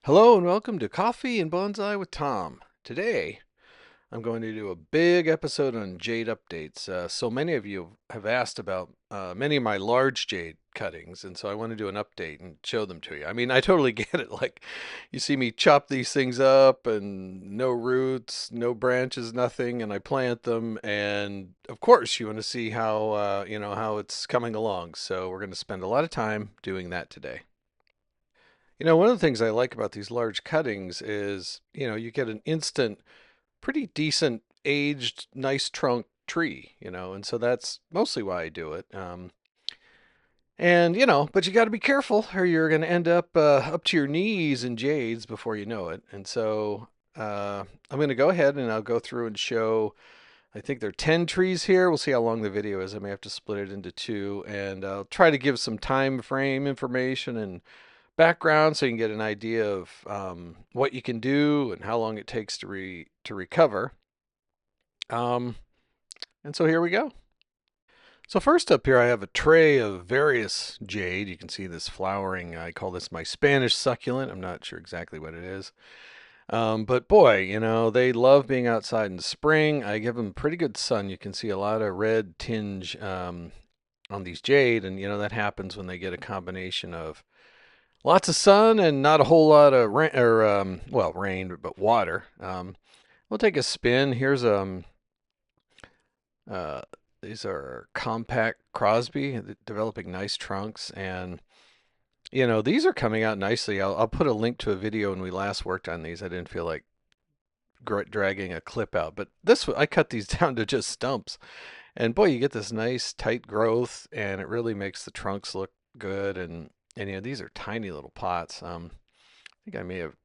Hello and welcome to Coffee and Bonsai with Tom. Today, I'm going to do a big episode on jade updates. So many of you have asked about many of my large jade cuttings, and so I want to do an update and show them to you. I mean, I totally get it. Like, you see me chop these things up, and no roots, no branches, nothing, and I plant them, and of course, you want to see how how it's coming along. So we're going to spend a lot of time doing that today. One of the things I like about these large cuttings is, you get an instant, pretty decent aged, nice trunk tree, and so that's mostly why I do it. But you got to be careful or you're going to end up to your knees in jades before you know it. And so I'm going to go ahead and I'll go through and show, I think there are 10 trees here. We'll see how long the video is. I may have to split it into two and I'll try to give some time frame information and background so you can get an idea of what you can do and how long it takes to recover. Um, and so here we go. So first up here I have a tray of various jade. You can see this flowering. I call this my Spanish succulent. I'm not sure exactly what it is. But boy, they love being outside in the spring. I give them pretty good sun. You can see a lot of red tinge on these jade, and that happens when they get a combination of lots of sun and not a whole lot of rain, or well, rain, but water. We'll take a spin. Here's uh, these are compact Crosby, developing nice trunks, and these are coming out nicely. I'll put a link to a video when we last worked on these. I didn't feel like dragging a clip out, but I cut these down to just stumps, and boy, you get this nice tight growth, and it really makes the trunks look good. And these are tiny little pots. I think I may have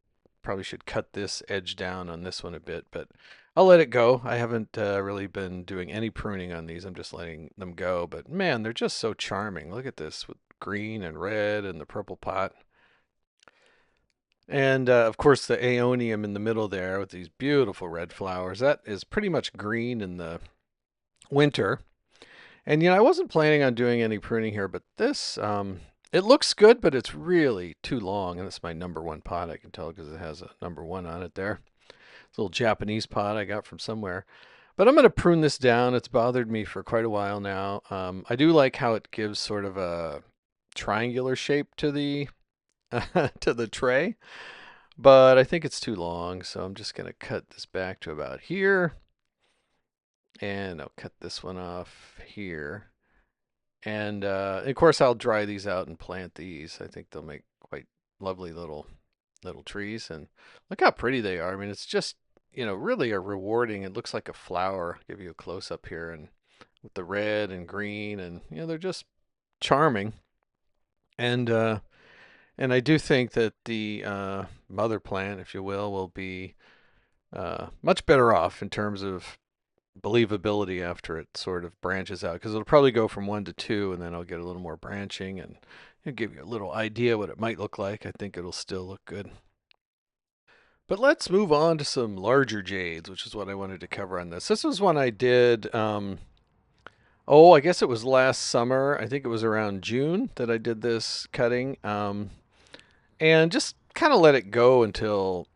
probably should cut this edge down on this one a bit, but I'll let it go. I haven't really been doing any pruning on these. I'm just letting them go. But man, they're just so charming. Look at this with green and red and the purple pot. And of course, the aeonium in the middle there with these beautiful red flowers. That is pretty much green in the winter. And I wasn't planning on doing any pruning here, but this, it looks good, but it's really too long. And it's my number one pot, I can tell because it has a number one on it there. It's a little Japanese pot I got from somewhere. But I'm going to prune this down. It's bothered me for quite a while now. I do like how it gives sort of a triangular shape to the to the tray, but I think it's too long, so I'm just going to cut this back to about here, and I'll cut this one off here. And of course, I'll dry these out and plant these. I think they'll make quite lovely little trees. And look how pretty they are. I mean, it's just really a rewarding. It looks like a flower. I'll give you a close up here, and with the red and green, and they're just charming. And I do think that the mother plant, if you will be much better off in terms of believability after it sort of branches out, because it'll probably go from one to two and then I'll get a little more branching and it'll give you a little idea what it might look like. I think it'll still look good. But let's move on to some larger jades, which is what I wanted to cover on this. This was one I did, I guess it was last summer. I think it was around June that I did this cutting, and just kind of let it go until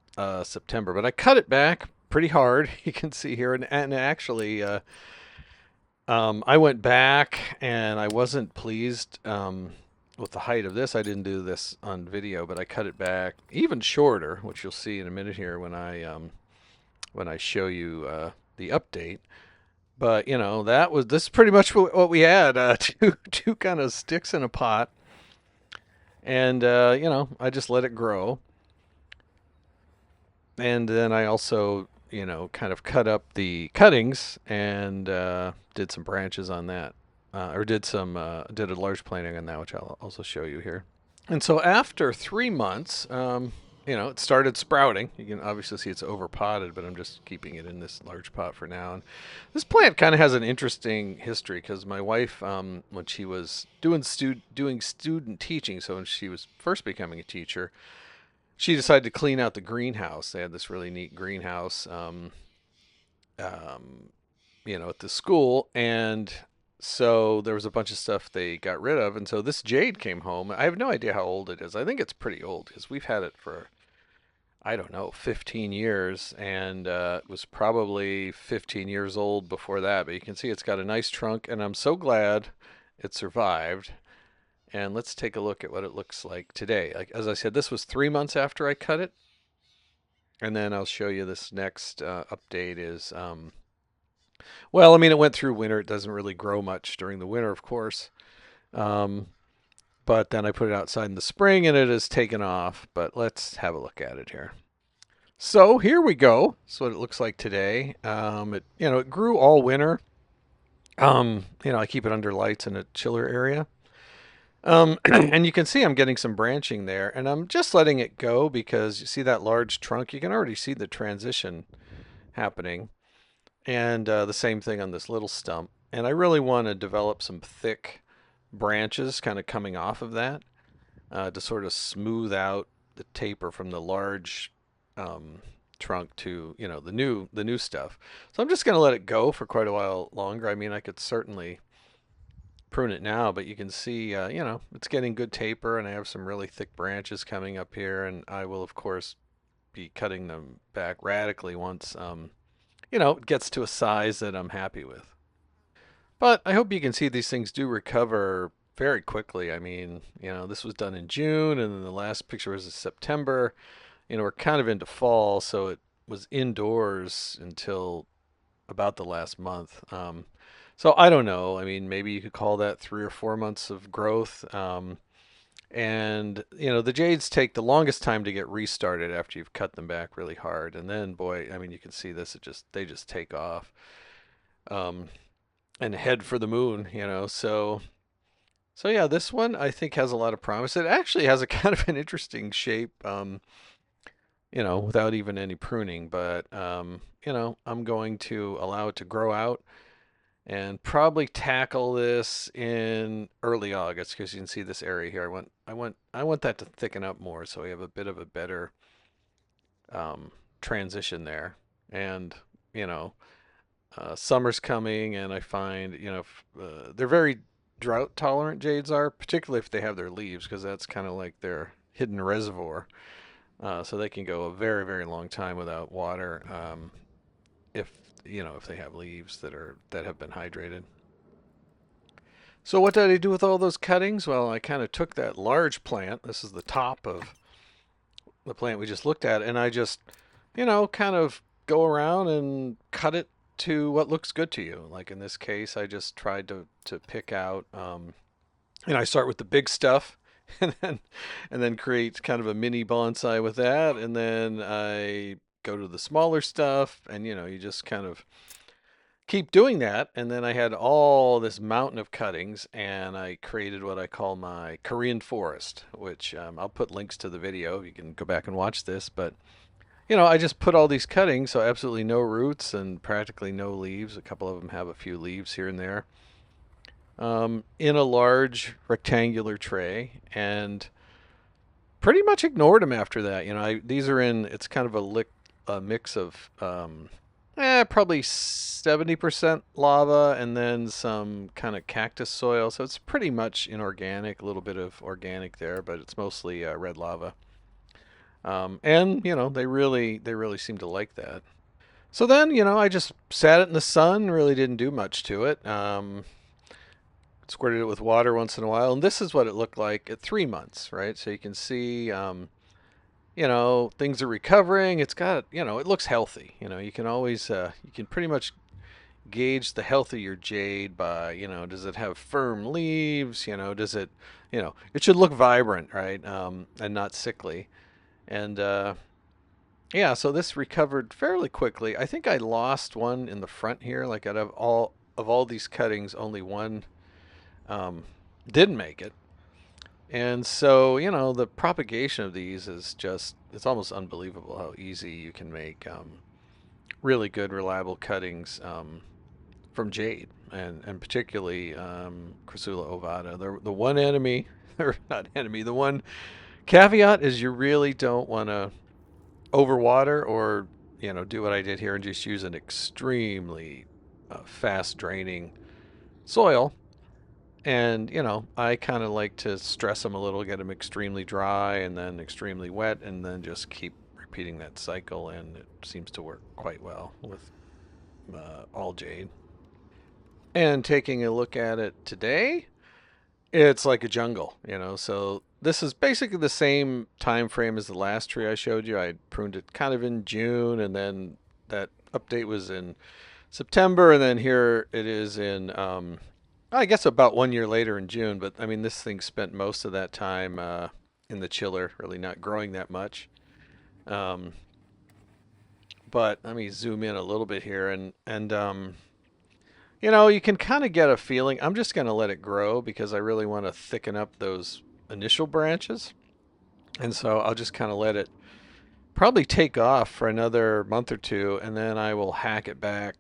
September. But I cut it back pretty hard. You can see here, and actually, I went back and I wasn't pleased with the height of this. I didn't do this on video, but I cut it back even shorter, which you'll see in a minute here when I show you the update. But this is pretty much what we had: two kind of sticks in a pot, and I just let it grow, and then I also kind of cut up the cuttings and did some branches on that, or did a large planting on that, which I'll also show you here. And so after 3 months, it started sprouting. You can obviously see it's over potted, but I'm just keeping it in this large pot for now. And this plant kind of has an interesting history because my wife, when she was doing student teaching, so when she was first becoming a teacher, she decided to clean out the greenhouse. They had this really neat greenhouse, um, at the school, and so there was a bunch of stuff they got rid of, and so this jade came home. I have no idea how old it is. I think it's pretty old because we've had it for I don't know, 15 years, and it was probably 15 years old before that. But you can see it's got a nice trunk, and I'm so glad it survived. And let's take a look at what it looks like today. Like as I said, this was 3 months after I cut it, and then I'll show you this next update is well, I mean, it went through winter. It doesn't really grow much during the winter, of course. Um, but then I put it outside in the spring, and it has taken off. But let's have a look at it here. So here we go. That's what it looks like today. It grew all winter. I keep it under lights in a chiller area. And you can see I'm getting some branching there, and I'm just letting it go because you see that large trunk. You can already see the transition happening, and the same thing on this little stump. And I really want to develop some thick branches kind of coming off of that to sort of smooth out the taper from the large um, trunk to the new stuff. So I'm just going to let it go for quite a while longer. I mean, I could certainly prune it now, but you can see, it's getting good taper, and I have some really thick branches coming up here, and I will of course be cutting them back radically once, it gets to a size that I'm happy with. But I hope you can see these things do recover very quickly. I mean, this was done in June, and then the last picture was in September. We're kind of into fall, so it was indoors until about the last month. So I don't know. I mean, maybe you could call that 3 or 4 months of growth. And the jades take the longest time to get restarted after you've cut them back really hard. And then, boy, I mean, you can see this. They just take off um, and head for the moon. So yeah, this one I think has a lot of promise. It actually has a kind of an interesting shape. Without even any pruning. But I'm going to allow it to grow out and probably tackle this in early August because you can see this area here. I want that to thicken up more so we have a bit of a better transition there. And you know, summer's coming, and I find they're very drought tolerant. Jades are, particularly if they have their leaves, because that's kind of like their hidden reservoir. So they can go a very very long time without water if if they have leaves that have been hydrated. So what did I do with all those cuttings? Well, I kind of took that large plant. This is the top of the plant we just looked at, and I just, kind of go around and cut it to what looks good to you. Like in this case, I just tried to pick out, I start with the big stuff, and then create kind of a mini bonsai with that, and then I go to the smaller stuff, and you just kind of keep doing that. And then I had all this mountain of cuttings, and I created what I call my Korean forest, which I'll put links to the video. You can go back and watch this. But, I just put all these cuttings, so absolutely no roots and practically no leaves. A couple of them have a few leaves here and there, in a large rectangular tray, and pretty much ignored them after that. These are it's kind of a mix of probably 70% lava and then some kind of cactus soil. So it's pretty much inorganic, a little bit of organic there, but it's mostly red lava. And they really seem to like that. So then, I just sat it in the sun, really didn't do much to it. Squirted it with water once in a while, and this is what it looked like at 3 months, right? So you can see, things are recovering. It's got, it looks healthy. You can always, you can pretty much gauge the health of your jade by, does it have firm leaves? Does it, it should look vibrant, right? And not sickly. And yeah, so this recovered fairly quickly. I think I lost one in the front here. Like out of all these cuttings, only one um, didn't make it. And so, the propagation of these is it's almost unbelievable how easy you can make really good, reliable cuttings from jade, and particularly Crassula ovata. The one enemy, or not enemy, the one caveat is you really don't want to overwater or, do what I did here and just use an extremely fast draining soil. And, I kind of like to stress them a little, get them extremely dry and then extremely wet, and then just keep repeating that cycle, and it seems to work quite well with all jade. And taking a look at it today, it's like a jungle, you know. So this is basically the same time frame as the last tree I showed you. I pruned it kind of in June, and then that update was in September, and then here it is in, I guess about 1 year later in June. But I mean, this thing spent most of that time in the chiller, really not growing that much. Um, but let me zoom in a little bit here, and you know, you can kind of get a feeling. I'm just going to let it grow because I really want to thicken up those initial branches. And so I'll just kind of let it probably take off for another month or two, and then I will hack it back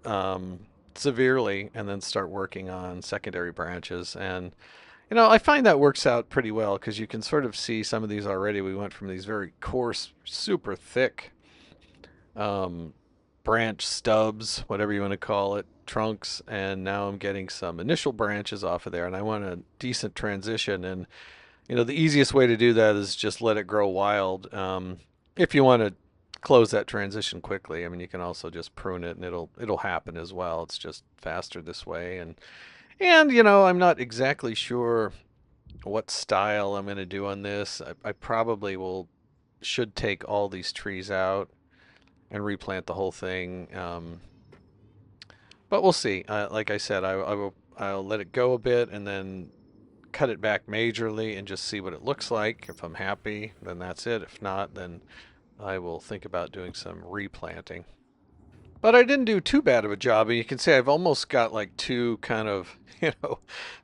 um, severely and then start working on secondary branches. And, you know, I find that works out pretty well because you can sort of see some of these already. We went from these very coarse, super thick um, branch stubs, whatever you want to call it, trunks, and now I'm getting some initial branches off of there, and I want a decent transition. And you know, the easiest way to do that is just let it grow wild. If you want to close that transition quickly, I mean, you can also just prune it, and it'll happen as well. It's just faster this way, and you know, I'm not exactly sure what style I'm going to do on this. I probably will should take all these trees out and replant the whole thing. But we'll see. Like I said, I'll let it go a bit and then cut it back majorly and just see what it looks like. If I'm happy, then that's it. If not, then I will think about doing some replanting. But I didn't do too bad of a job, and you can see I've almost got like two kind of, you know,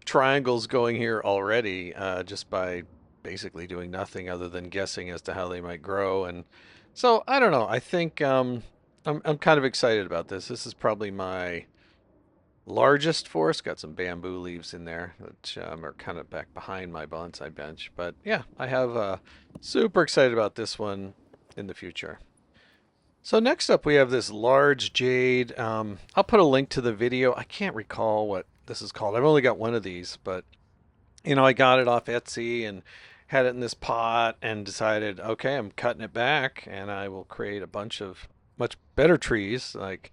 triangles going here already, just by basically doing nothing other than guessing as to how they might grow. And so I don't know. I think I'm kind of excited about this. This is probably my largest forest. Got some bamboo leaves in there, which are kind of back behind my bonsai bench. But yeah, I have super excited about this one in the future. So next up we have this large jade. I'll put a link to the video. I can't recall what this is called. I've only got one of these, but you know, I got it off Etsy and had it in this pot and decided, okay, I'm cutting it back and I will create a bunch of much better trees. Like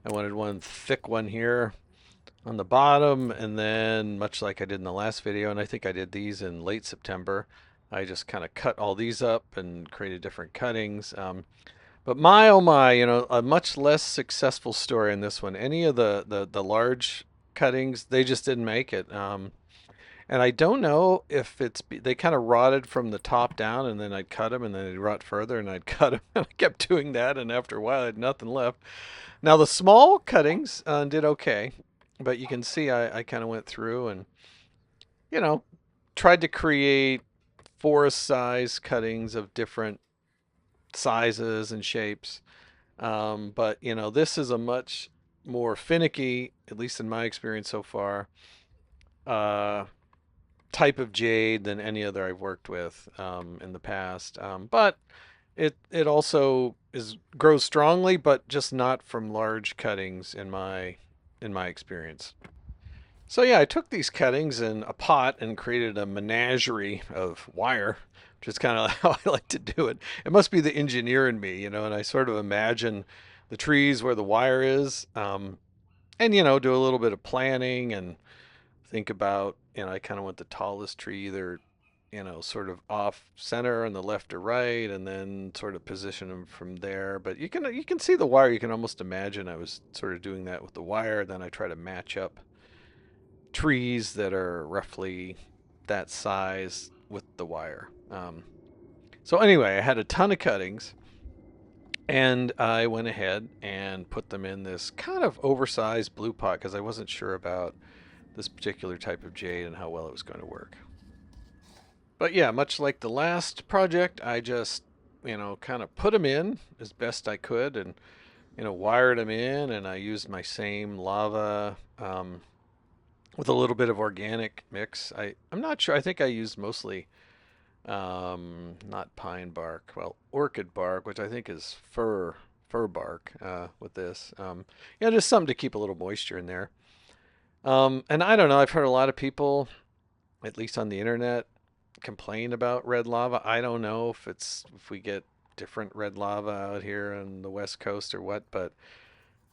I wanted one thick one here on the bottom, and then much like I did in the last video, and I think I did these in late September, I just kind of cut all these up and created different cuttings. But my oh my, you know, a much less successful story in this one. Any of the large cuttings, they just didn't make it. And I don't know if they kind of rotted from the top down, and then I'd cut them, and then they'd rot further, and I'd cut them, and I kept doing that, and after a while, I had nothing left. Now the small cuttings did okay, but you can see I kind of went through and, you know, tried to create forest size cuttings of different sizes and shapes. But you know, this is a much more finicky, at least in my experience so far, uh, type of jade than any other I've worked with in the past. But it also grows strongly, but just not from large cuttings in my experience. So yeah, I took these cuttings in a pot and created a menagerie of wire, which is kind of how I like to do it. It must be the engineer in me, you know, and I sort of imagine the trees where the wire is, and you know, do a little bit of planning and think about, you know, I kind of want the tallest tree either, you know, sort of off center on the left or right, and then sort of position them from there. But you can see the wire. You can almost imagine I was sort of doing that with the wire. Then I try to match up trees that are roughly that size with the wire. So anyway, I had a ton of cuttings, and I went ahead and put them in this kind of oversized blue pot because I wasn't sure about this particular type of jade and how well it was going to work. But yeah, much like the last project, I just, you know, kind of put them in as best I could and, you know, wired them in, and I used my same lava with a little bit of organic mix. I'm not sure. I think I used mostly not pine bark, well, orchid bark, which I think is fir bark with this. Yeah, just something to keep a little moisture in there. And I don't know. I've heard a lot of people, at least on the internet, complain about red lava. I don't know if we get different red lava out here on the West Coast or what, but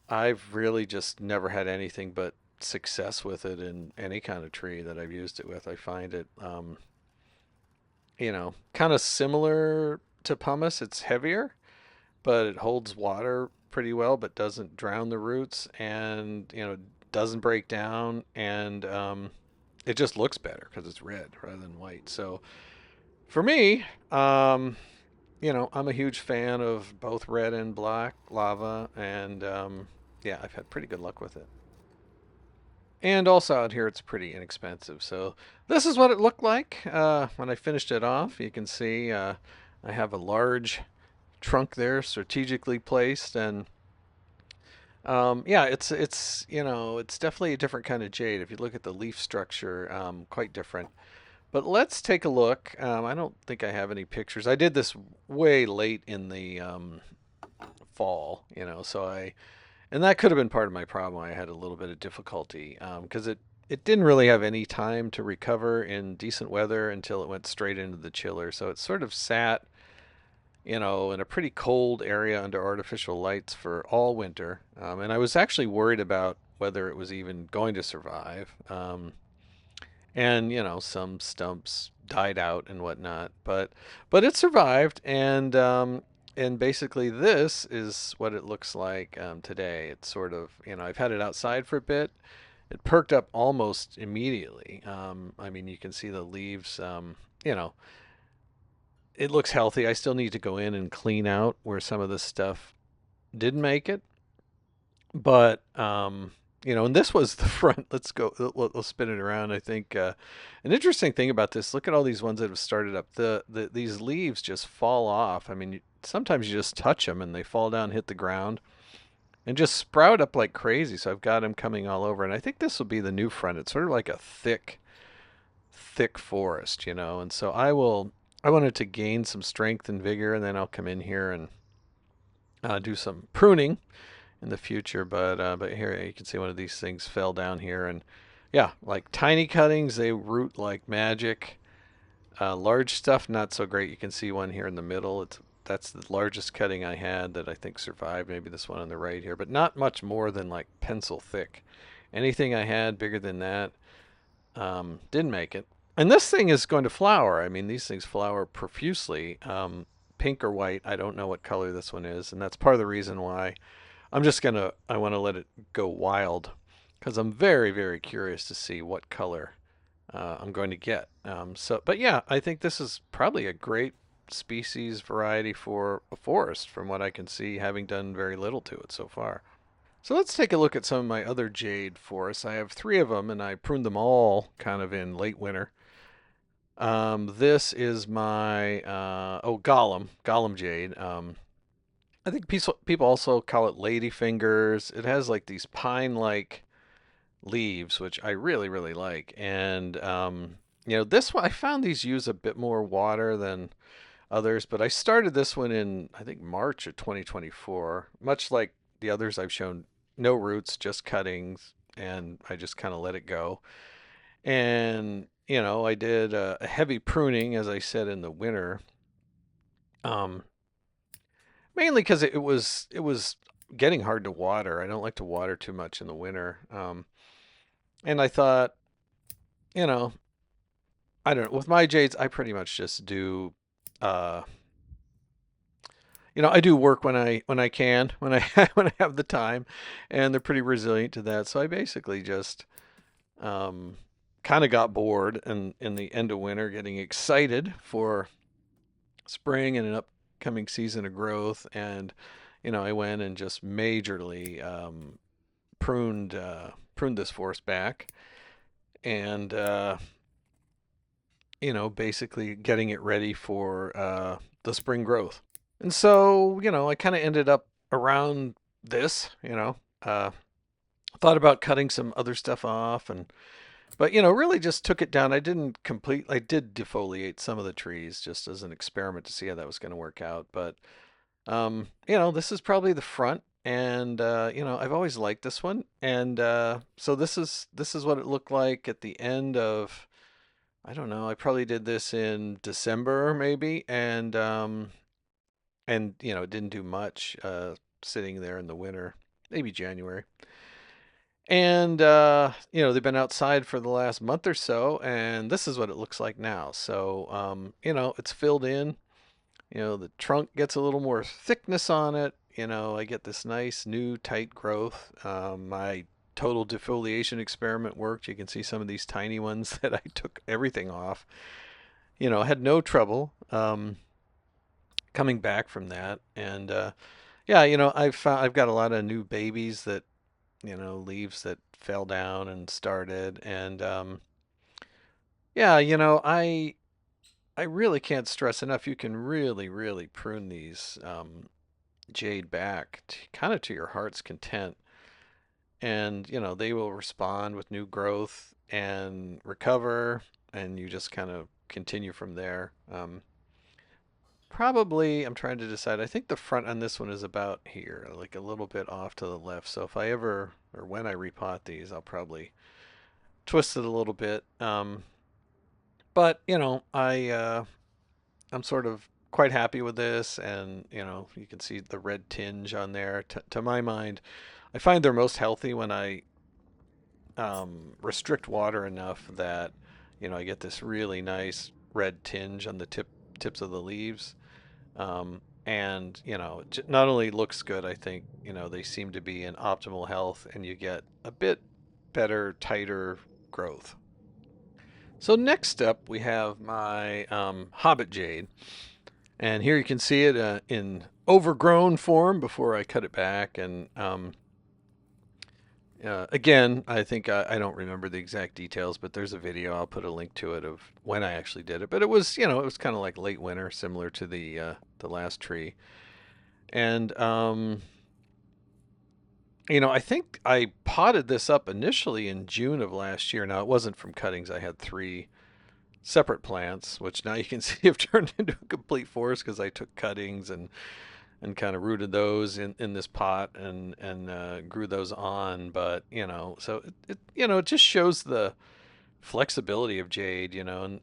I've really just never had anything but success with it in any kind of tree that I've used it with. I find it, kind of similar to pumice. It's heavier, but it holds water pretty well, but doesn't drown the roots, and doesn't break down, and it just looks better because it's red rather than white. So for me, I'm a huge fan of both red and black lava, and yeah, I've had pretty good luck with it. And also out here, it's pretty inexpensive. So this is what it looked like when I finished it off. You can see I have a large trunk there, strategically placed, and yeah, it's definitely a different kind of jade. If you look at the leaf structure, quite different. But let's take a look. I don't think I have any pictures. I did this way late in the fall, so and that could have been part of my problem. I had a little bit of difficulty because it didn't really have any time to recover in decent weather until it went straight into the chiller. So it sort of sat, in a pretty cold area under artificial lights for all winter. And I was actually worried about whether it was even going to survive. And some stumps died out and whatnot, but it survived, and basically this is what it looks like today. It's sort of, I've had it outside for a bit. It perked up almost immediately. I mean, you can see the leaves. You know, it looks healthy. I still need to go in and clean out where some of this stuff didn't make it, but and this was the front. Let's go. Let's spin it around. I think an interesting thing about this. Look at all these ones that have started up. These leaves just fall off. I mean, sometimes you just touch them and they fall down, hit the ground, and just sprout up like crazy. So I've got them coming all over, and I think this will be the new front. It's sort of like a thick forest, and so I will. I wanted to gain some strength and vigor, and then I'll come in here and do some pruning in the future. But here you can see one of these things fell down here, and yeah, like tiny cuttings, they root like magic. Large stuff, not so great. You can see one here in the middle. That's the largest cutting I had that I think survived. Maybe this one on the right here, but not much more than like pencil thick. Anything I had bigger than that didn't make it. And this thing is going to flower. I mean, these things flower profusely. Pink or white. I don't know what color this one is, and that's part of the reason why I want to let it go wild because I'm very, very curious to see what color I'm going to get. But yeah, I think this is probably a great species variety for a forest from what I can see, having done very little to it so far. So let's take a look at some of my other jade forests. I have three of them and I pruned them all kind of in late winter. This is my, Gollum jade. I think people also call it ladyfingers. It has like these pine-like leaves, which I really, really like. And this one I found these use a bit more water than others, but I started this one in I think March of 2024. Much like the others I've shown, no roots, just cuttings, and I just kind of let it go. And I did a heavy pruning, as I said, in the winter. Um, Mainly because it was getting hard to water. I don't like to water too much in the winter. And I thought, you know, I don't know. With my jades, I pretty much just do, uh, I do work when I can, when I when I have the time, and they're pretty resilient to that. So I basically just um, kind of got bored in the end of winter, getting excited for spring and an upcoming season of growth, and I went and just majorly pruned this forest back, and basically getting it ready for the spring growth. And so, I kind of ended up around this, thought about cutting some other stuff off, but really just took it down. I did defoliate some of the trees just as an experiment to see how that was going to work out. But this is probably the front, and I've always liked this one, and so this is what it looked like at the end of, I don't know, I probably did this in December maybe, and and it didn't do much sitting there in the winter, maybe January. And they've been outside for the last month or so, and this is what it looks like now. So it's filled in. The trunk gets a little more thickness on it. I get this nice new tight growth. My total defoliation experiment worked. You can see some of these tiny ones that I took everything off. I had no trouble coming back from that. And yeah, I've got a lot of new babies that leaves that fell down and started. And yeah, I really can't stress enough. You can really, really prune these jade back kind of to your heart's content, and they will respond with new growth and recover, and you just kind of continue from there. Probably, I'm trying to decide. I think the front on this one is about here, like a little bit off to the left. So if I ever or when I repot these, I'll probably twist it a little bit. But I'm sort of quite happy with this, and you can see the red tinge on there. To my mind, I find they're most healthy when I restrict water enough that I get this really nice red tinge on the tips of the leaves. And it not only looks good, I think they seem to be in optimal health, and you get a bit better, tighter growth. So next up, we have my Hobbit Jade. And here you can see it in overgrown form before I cut it back. And again, I think I don't remember the exact details, but there's a video. I'll put a link to it of when I actually did it. But it was, it was kind of like late winter, similar to the last tree. And I think I potted this up initially in June of last year. Now it wasn't from cuttings. I had three separate plants, which now you can see have turned into a complete forest because I took cuttings and kind of rooted those in this pot and grew those on. But so it just shows the flexibility of jade. And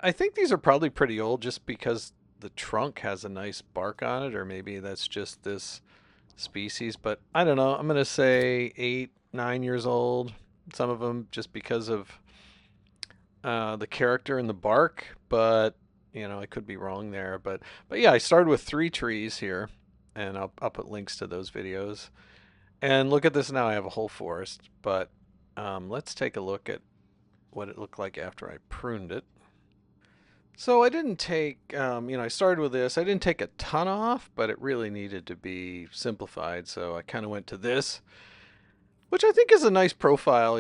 I think these are probably pretty old just because the trunk has a nice bark on it, or maybe that's just this species. But I don't know. I'm gonna say 8, 9 years old. Some of them just because of the character and the bark, but I could be wrong there. But yeah, I started with 3 trees here, and I'll put links to those videos. And look at this now, I have a whole forest. But let's take a look at what it looked like after I pruned it. So I didn't take, I started with this. I didn't take a ton off, but it really needed to be simplified. So I kind of went to this, which I think is a nice profile.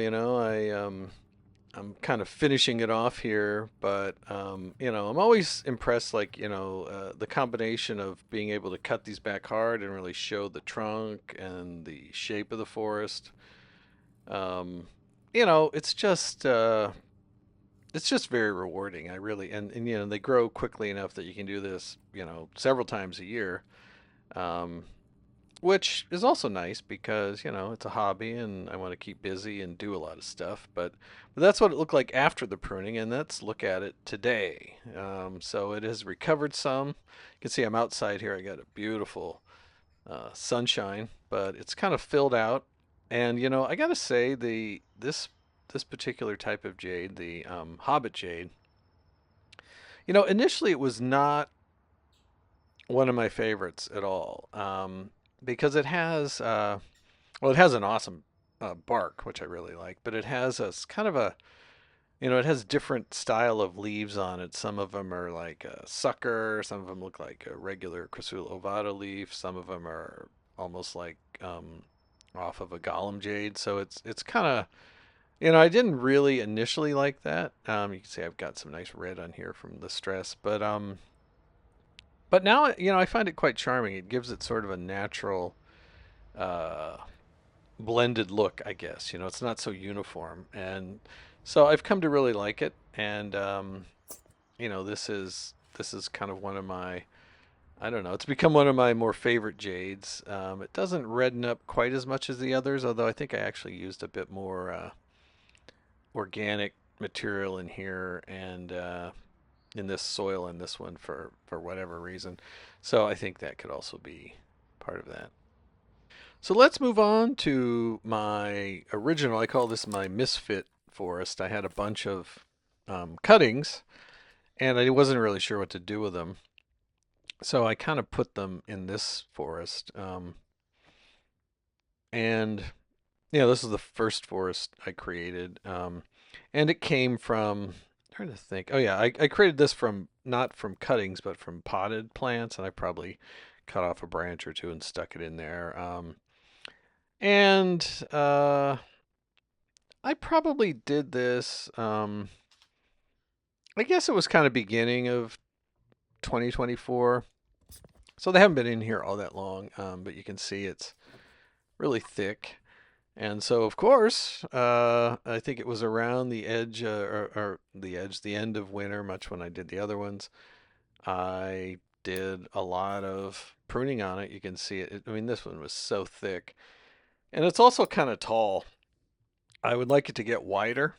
I'm kind of finishing it off here, but I'm always impressed, like the combination of being able to cut these back hard and really show the trunk and the shape of the forest. Um, it's just very rewarding. I really and they grow quickly enough that you can do this several times a year. Um, which is also nice because it's a hobby and I want to keep busy and do a lot of stuff. But that's what it looked like after the pruning, and let's look at it today. So it has recovered some. You can see I'm outside here. I got a beautiful sunshine, but it's kind of filled out. And I gotta say this particular type of jade, the Hobbit jade. Initially it was not one of my favorites at all. Because it has it has an awesome bark, which I really like, but it has a kind of a it has different style of leaves on it. Some of them are like a sucker, some of them look like a regular Crassula ovata leaf, some of them are almost like off of a Gollum jade. So it's kind of I didn't really initially like that. You can see I've got some nice red on here from the stress, but now I find it quite charming. It gives it sort of a natural uh, blended look, I guess. It's not so uniform, and so I've come to really like it. And this is kind of one of my I don't know. It's become one of my more favorite jades. It doesn't redden up quite as much as the others, although I think I actually used a bit more organic material in here, and in this soil in this one for whatever reason. So I think that could also be part of that. So let's move on to my original. I call this my Misfit forest. I had a bunch of cuttings, and I wasn't really sure what to do with them. So I kind of put them in this forest. And this is the first forest I created. And it came from, I'm trying to think. Oh yeah, I created this from not from cuttings, but from potted plants, and I probably cut off a branch or two and stuck it in there. And I probably did this. I guess it was kind of beginning of 2024, so they haven't been in here all that long. But you can see it's really thick. And so, of course, I think it was around the edge, or the edge, the end of winter, much when I did the other ones. I did a lot of pruning on it. You can see it. I mean, this one was so thick. And it's also kind of tall. I would like it to get wider.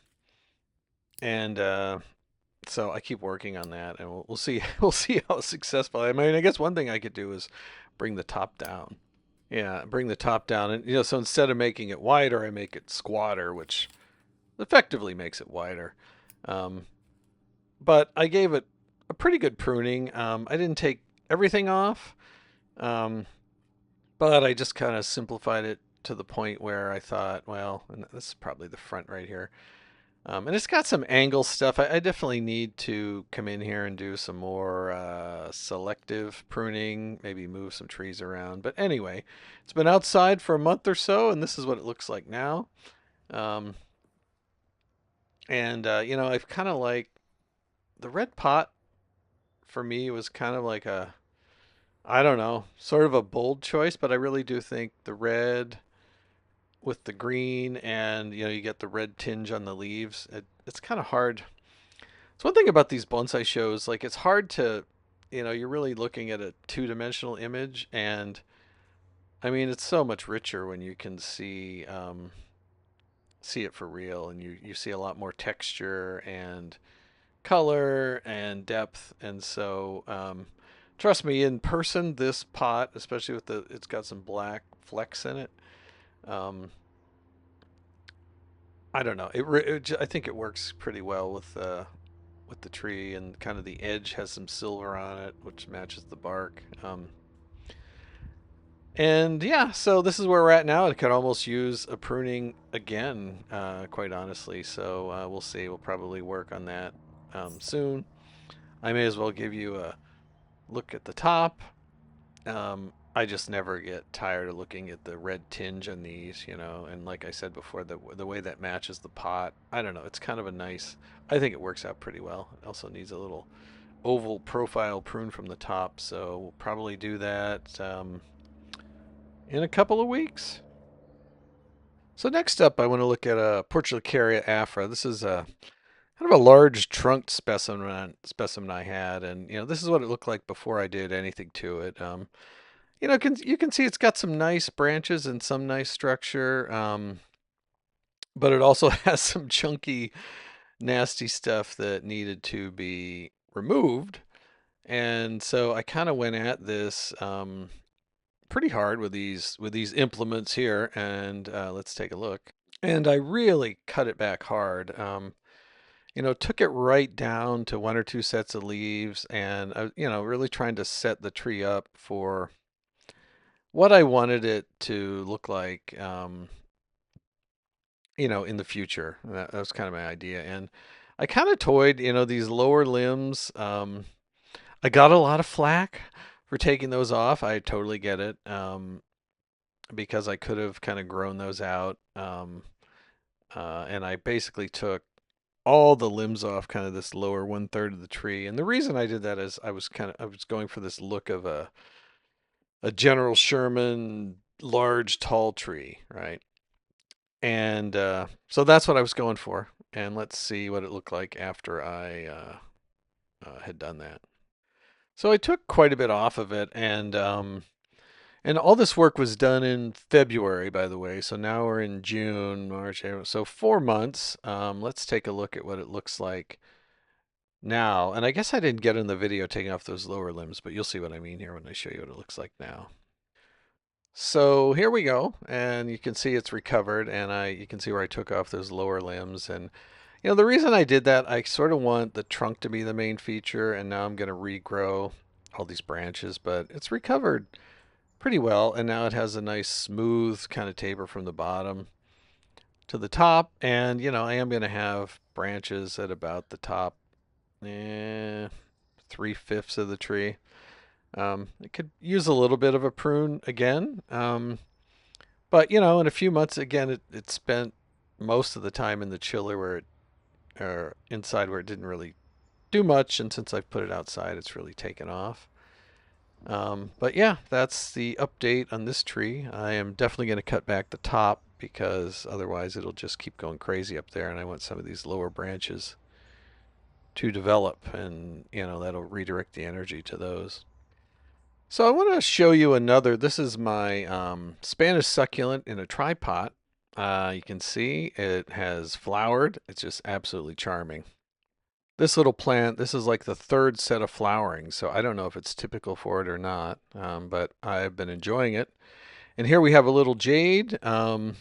And so I keep working on that. And we'll see. We'll see how successful. I mean, I guess one thing I could do is bring the top down. Yeah, bring the top down. And, so instead of making it wider, I make it squatter, which effectively makes it wider. Um, but I gave it a pretty good pruning. I didn't take everything off, um, but I just kind of simplified it to the point where I thought, well, and this is probably the front right here. And it's got some angle stuff. I definitely need to come in here and do some more selective pruning, maybe move some trees around. But anyway, it's been outside for a month or so, and this is what it looks like now. Um, and I've kind of like the red pot for me was kind of like I don't know, sort of a bold choice, but I really do think the red with the green and you get the red tinge on the leaves. It's kind of hard. It's one thing about these bonsai shows, like it's hard to, you're really looking at a two-dimensional image, and I mean it's so much richer when you can see it for real, and you see a lot more texture and color and depth. And so, trust me, in person, this pot, especially with it's got some black flecks in it. Um, I don't know. I think it works pretty well with the tree, and kind of the edge has some silver on it, which matches the bark. And yeah, so this is where we're at now. It could almost use a pruning again, quite honestly. So we'll see. We'll probably work on that soon. I may as well give you a look at the top. I just never get tired of looking at the red tinge on these. And like I said before, the way that matches the pot, I don't know. It's kind of a nice. I think it works out pretty well. It also needs a little oval profile prune from the top, so we'll probably do that in a couple of weeks. So next up, I want to look at a Portulacaria afra. This is a kind of a large trunked specimen I had, and this is what it looked like before I did anything to it. You can see it's got some nice branches and some nice structure, but it also has some chunky, nasty stuff that needed to be removed. And so I kind of went at this pretty hard with these implements here, and let's take a look. And I really cut it back hard. Took it right down to one or two sets of leaves, and really trying to set the tree up for what I wanted it to look like, in the future. That was kind of my idea. And I kind of toyed, these lower limbs. I got a lot of flack for taking those off. I totally get it, because I could have kind of grown those out. And I basically took all the limbs off kind of this lower one third of the tree. And the reason I did that is I was going for this look of a General Sherman large tall tree, right? And so that's what I was going for. And let's see what it looked like after I had done that. So I took quite a bit off of it, and all this work was done in February, by the way. So now we're in June, March, April. So 4 months. Let's take a look at what it looks like now, and I guess I didn't get in the video taking off those lower limbs, but you'll see what I mean here when I show you what it looks like now. So here we go, and you can see it's recovered, and you can see where I took off those lower limbs. And the reason I did that, I sort of want the trunk to be the main feature, and now I'm going to regrow all these branches, but it's recovered pretty well, and now it has a nice smooth kind of taper from the bottom to the top. And I am going to have branches at about the top, 3/5 of the tree. It could use a little bit of a prune again. But in a few months, again, it spent most of the time in the chiller or inside where it didn't really do much. And since I've put it outside, it's really taken off. But yeah, that's the update on this tree. I am definitely going to cut back the top because otherwise it'll just keep going crazy up there. And I want some of these lower branches to develop, and that'll redirect the energy to those. So I want to show you another. This is my Spanish succulent in a tripod. You can see it has flowered. It's just absolutely charming. This little plant, this is like the third set of flowering, so I don't know if it's typical for it or not, but I've been enjoying it. And here we have a little jade. We'll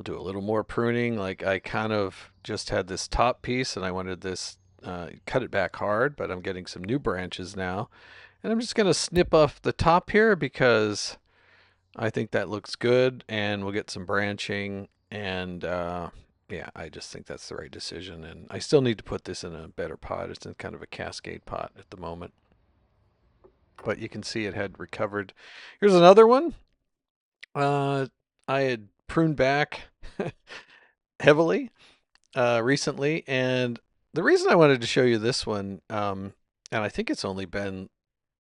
do a little more pruning. Like I kind of just had this top piece and I wanted this, cut it back hard, but I'm getting some new branches now. And I'm just going to snip off the top here because I think that looks good, and we'll get some branching. And yeah, I just think that's the right decision. And I still need to put this in a better pot. It's in kind of a cascade pot at the moment. But you can see it had recovered. Here's another one. I had pruned back heavily recently. And the reason I wanted to show you this one, and I think it's only been,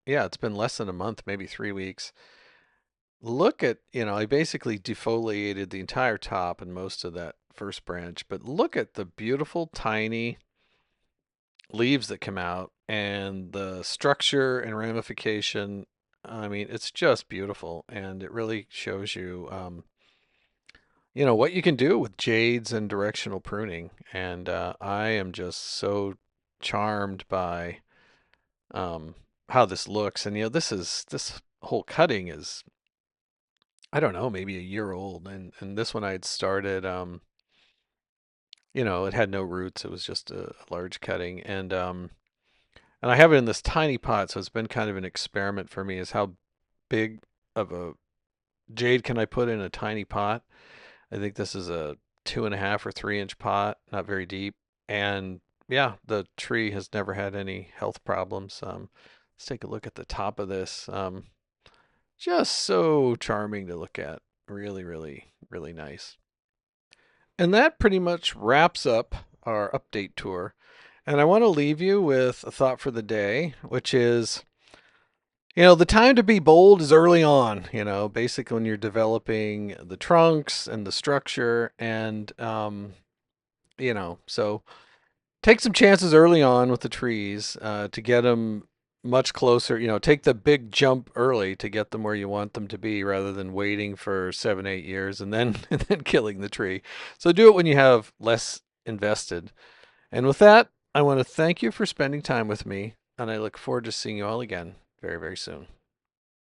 yeah, it's been less than a month, maybe 3 weeks. Look at, I basically defoliated the entire top and most of that first branch, but look at the beautiful tiny leaves that come out and the structure and ramification. I mean, it's just beautiful, and it really shows you, what you can do with jades and directional pruning. And I am just so charmed by how this looks. And this whole cutting is, I don't know, maybe a year old. And this one I had started, it had no roots. It was just a large cutting. And I have it in this tiny pot, so it's been kind of an experiment for me, is how big of a jade can I put in a tiny pot. I think this is a 2.5 or 3 inch pot, not very deep. And yeah, the tree has never had any health problems. Let's take a look at the top of this. Just so charming to look at. Really, really, really nice. And that pretty much wraps up our update tour. And I want to leave you with a thought for the day, which is, the time to be bold is early on, basically when you're developing the trunks and the structure. And, so take some chances early on with the trees to get them much closer. Take the big jump early to get them where you want them to be, rather than waiting for 7, 8 years and then and then killing the tree. So do it when you have less invested. And with that, I want to thank you for spending time with me, and I look forward to seeing you all again very, very soon.